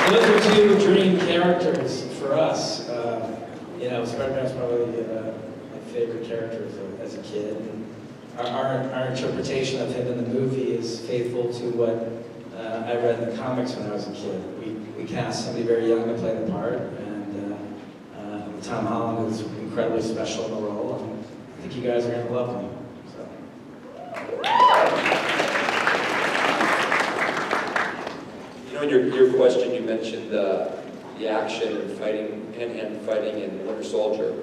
Those are two dream characters for us. Spider-Man's probably my favorite character as a kid. And our interpretation of him in the movie is faithful to what I read in the comics when I was a kid. We cast somebody very young to play the part, and Tom Holland was incredibly special in the role, and I think you guys are going to love him. In your question, you mentioned the action and fighting, hand-to-hand fighting in Winter Soldier,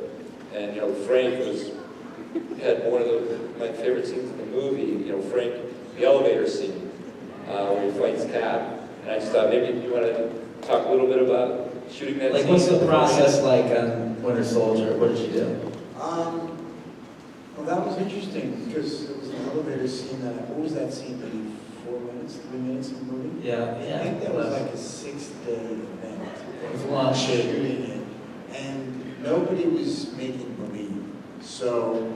and Frank had one of my favorite scenes in the movie. Frank, the elevator scene where he fights Cap, and I just thought maybe you want to talk a little bit about shooting that. Like, what's the process like on Winter Soldier? What did you do? Well, that was interesting because it was an elevator scene. What was that scene? Maybe 4 minutes, 3 minutes in the movie? Yeah. I think that was like a 6-day event. It was a long shoot. Shooting it, and nobody was making believe. So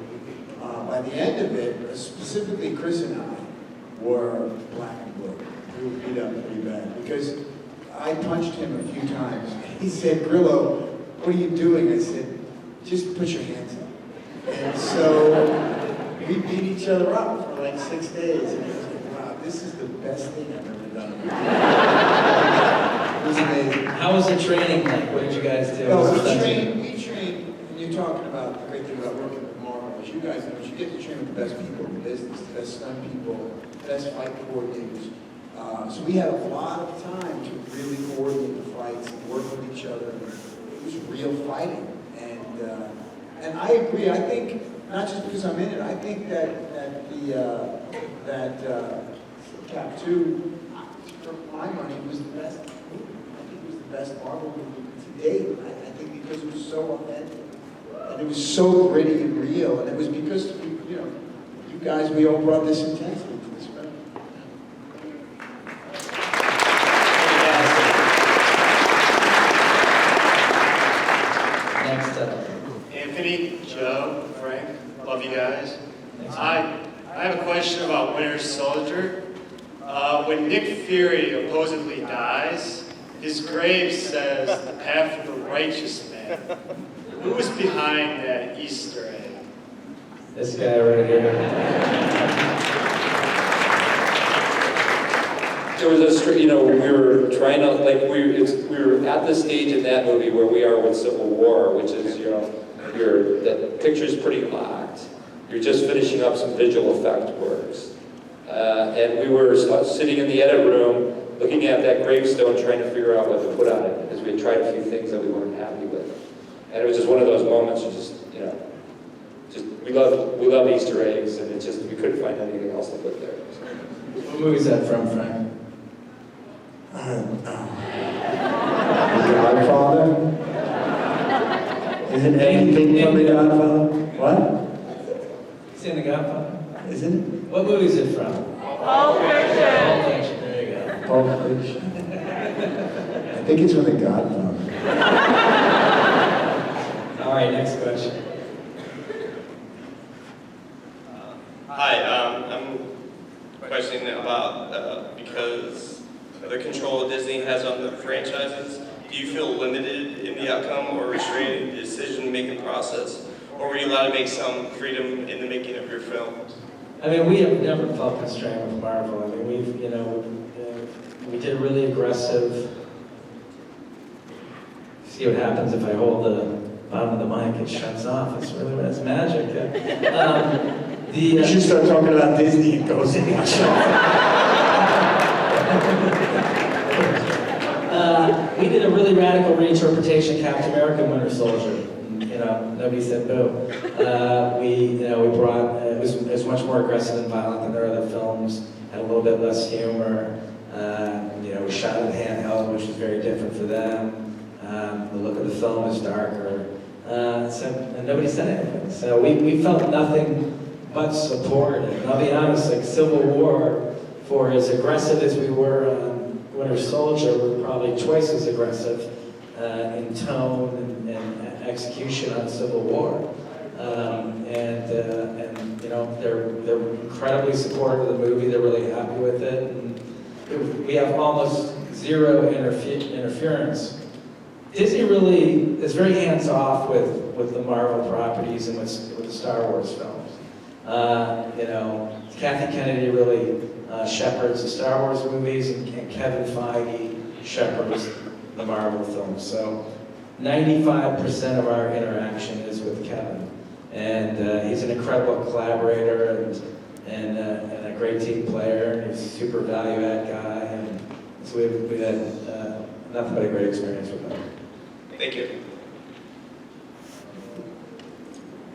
by the end of it, specifically Chris and I were black and blue. We were beat up pretty bad because I punched him a few times. He said, "Grillo, what are you doing?" I said, "Just put your hands up." And so we beat each other up for like 6 days. And it was like, wow, this is the best thing I've ever done. It was amazing. How was the training like? What did you guys do? No, we trained, and you're talking about the great thing about working with Marvel, as you guys know, is you get to train with the best people in the business, the best stunt people, the best fight coordinators. So we had a lot of time to really coordinate the fights and work with each other. It was real fighting. And I agree. I think, not just because I'm in it, I think that Cap 2, for my money, was the best movie. I think it was the best Marvel movie to date. I think because it was so authentic. And it was so gritty and real. And it was because, you guys, we all brought this intensity to this film. Next up. Anthony, Joe, Frank, love you guys. I have a question about Winter Soldier. When Nick Fury supposedly dies, his grave says, "The path of the righteous man." Who was behind that Easter egg? This guy right here. There was we were trying to, we were at the stage in that movie where we are with Civil War, which is, the picture's pretty locked. You're just finishing up some visual effect works. And we were sitting in the edit room, looking at that gravestone, trying to figure out what to put on it, because we had tried a few things that we weren't happy with. And it was just one of those moments, we love Easter eggs, and we couldn't find anything else to put there. What movie is that from, Frank? The Godfather? Isn't anything from The Godfather? What? It's in The Godfather. Isn't it? What movie is it from? Pulp Fiction. Pulp Fiction, there you go. Pulp Fiction. I think it's from The Godfather. All right, next question. Hi, I'm questioning about, because of the control Disney has on the franchises, do you feel limited in the outcome or restrained in the decision-making process? Or were you allowed to make some freedom in the making of your films? I mean, we have never felt constrained with Marvel. I mean, we did really aggressive. See what happens if I hold the bottom of the mic, it shuts off. It's magic. You should start talking about Disney and goes in each we did a really radical reinterpretation of Captain America and Winter Soldier. Nobody said boo. We brought, it was much more aggressive and violent than their other films, had a little bit less humor. We shot it handheld, which was very different for them. The look of the film is darker. And nobody said anything. So we felt nothing but support. And I'll be honest, like Civil War, for as aggressive as we were on Winter Soldier, we're probably twice as aggressive in tone and execution on Civil War. They're incredibly supportive of the movie. They're really happy with it. And we have almost zero interference. Disney really is very hands-off with the Marvel properties and with the Star Wars films. Kathy Kennedy really shepherds the Star Wars movies, and Kevin Feige shepherds the Marvel films. So 95% of our interaction is with Kevin. And he's an incredible collaborator and a great team player. He's a super value-add guy. And so we've had nothing but a great experience with him. Thank you.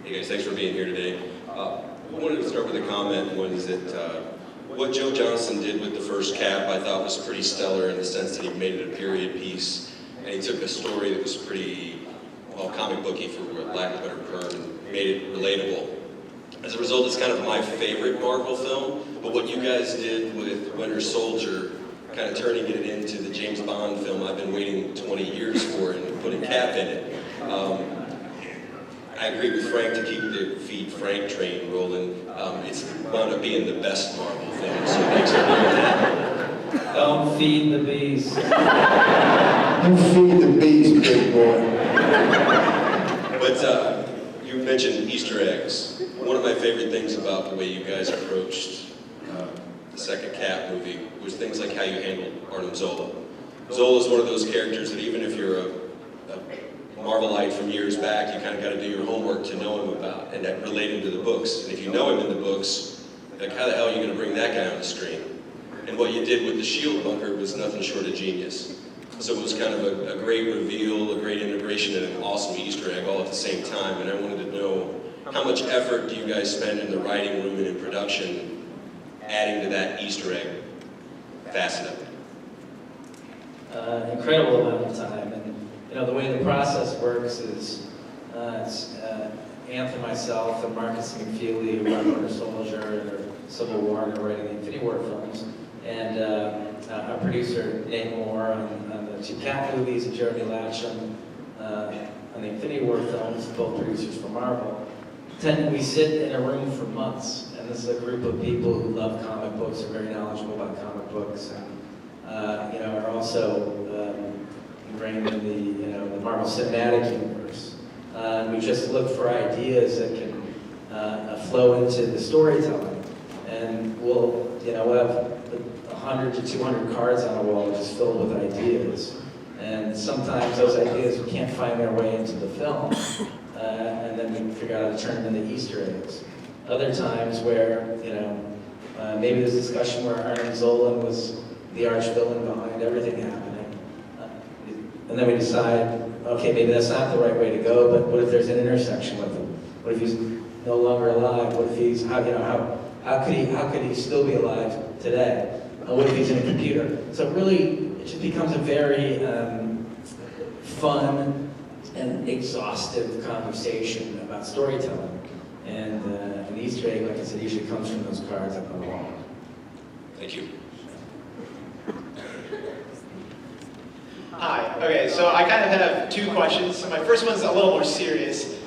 Hey guys, thanks for being here today. I wanted to start with a comment. Was that what Joe Johnston did with the first Cap I thought was pretty stellar in the sense that he made it a period piece, and he took a story that was pretty, well, comic booky for lack of a better term, and made it relatable. As a result, it's kind of my favorite Marvel film, but what you guys did with Winter Soldier, kind of turning it into the James Bond film I've been waiting 20 years for and putting Cap in it. I agree with Frank to keep the Feed Frank train rolling. It's wound up being the best Marvel film, so thanks for doing that. Don't feed the beast. You feed the beast, big boy. But you mentioned Easter eggs. One of my favorite things about the way you guys approached the second Cap movie was things like how you handled Arnim Zola. Zola is one of those characters that even if you're a Marvelite from years back, you kind of got to do your homework to know him about and that relate him to the books. And if you know him in the books, like how the hell are you going to bring that guy on the screen? And what you did with the shield bunker was nothing short of genius. So it was kind of a great reveal, a great integration, and an awesome Easter egg all at the same time. And I wanted to know, how much effort do you guys spend in the writing room and in production adding to that Easter egg facet? Incredible amount of time. And the way the process works is it's Anthem, myself, and Marcus McFeely, who wrote Winter Soldier or Civil War, and are writing the Infinity War films, and our producer Nate Moore on the two Cap movies, and Jeremy Latcham on the Infinity War films, both producers for Marvel. We sit in a room for months, and this is a group of people who love comic books, are very knowledgeable about comic books, and are also ingrained in the Marvel Cinematic Universe. We just look for ideas that can flow into the storytelling, and we'll have 100 to 200 cards on a wall just filled with ideas. And sometimes those ideas we can't find their way into the film, and then we figure out how to turn them into Easter eggs. Other times where maybe there's a discussion where Arnim Zola was the arch villain behind everything happening. And then we decide, okay, maybe that's not the right way to go, but what if there's an intersection with him? What if he's no longer alive? What if he's, how could he still be alive today? What if he's in a computer? So really, it just becomes a very fun and exhaustive conversation about storytelling. And an Easter egg, like I said, usually comes from those cards up on the wall. Thank you. Hi. Okay, so I kind of have two questions. So my first one's a little more serious.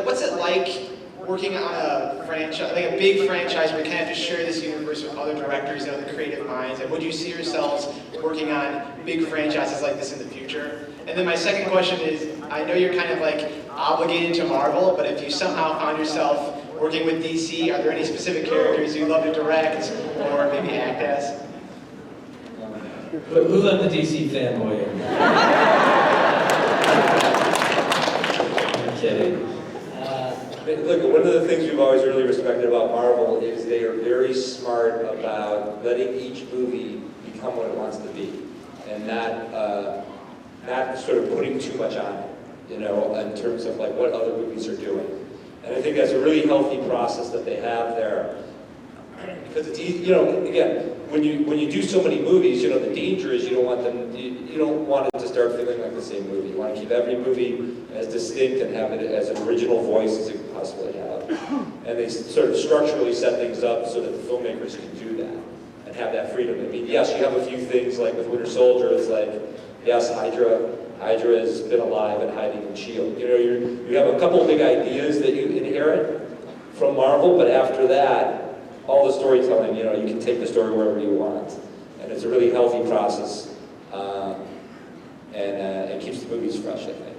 What's it like working on a franchise, like a big franchise where you kind of just share this universe with other directors, the creative minds? And would you see yourselves working on big franchises like this in the future? And then my second question is, I know you're kind of like obligated to Marvel, but if you somehow found yourself working with DC, are there any specific characters you'd love to direct or maybe act as? Who let the DC fanboy in? I'm kidding. Look, one of the things we've always really respected about Marvel is they are very smart about letting each movie become what it wants to be, and not sort of putting too much on it, in terms of like what other movies are doing. And I think that's a really healthy process that they have there. Because it's easy, again, when you do so many movies, the danger is you don't want it to start feeling like the same movie. You want to keep every movie as distinct and have it as an original voice as it can possibly have. And they sort of structurally set things up so that the filmmakers can do that and have that freedom. I mean, yes, you have a few things like with Winter Soldier, it's like, yes, Hydra has been alive and hiding in S.H.I.E.L.D. You have a couple of big ideas that you inherit from Marvel, but after that, all the storytelling, you can take the story wherever you want. And it's a really healthy process, and it keeps the movies fresh, I think.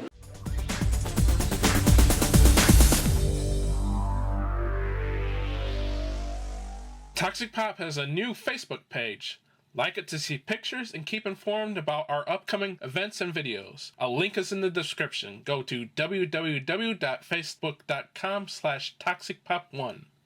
Toxic Pop has a new Facebook page. Like it to see pictures and keep informed about our upcoming events and videos. A link is in the description. Go to www.facebook.com/toxicpop1.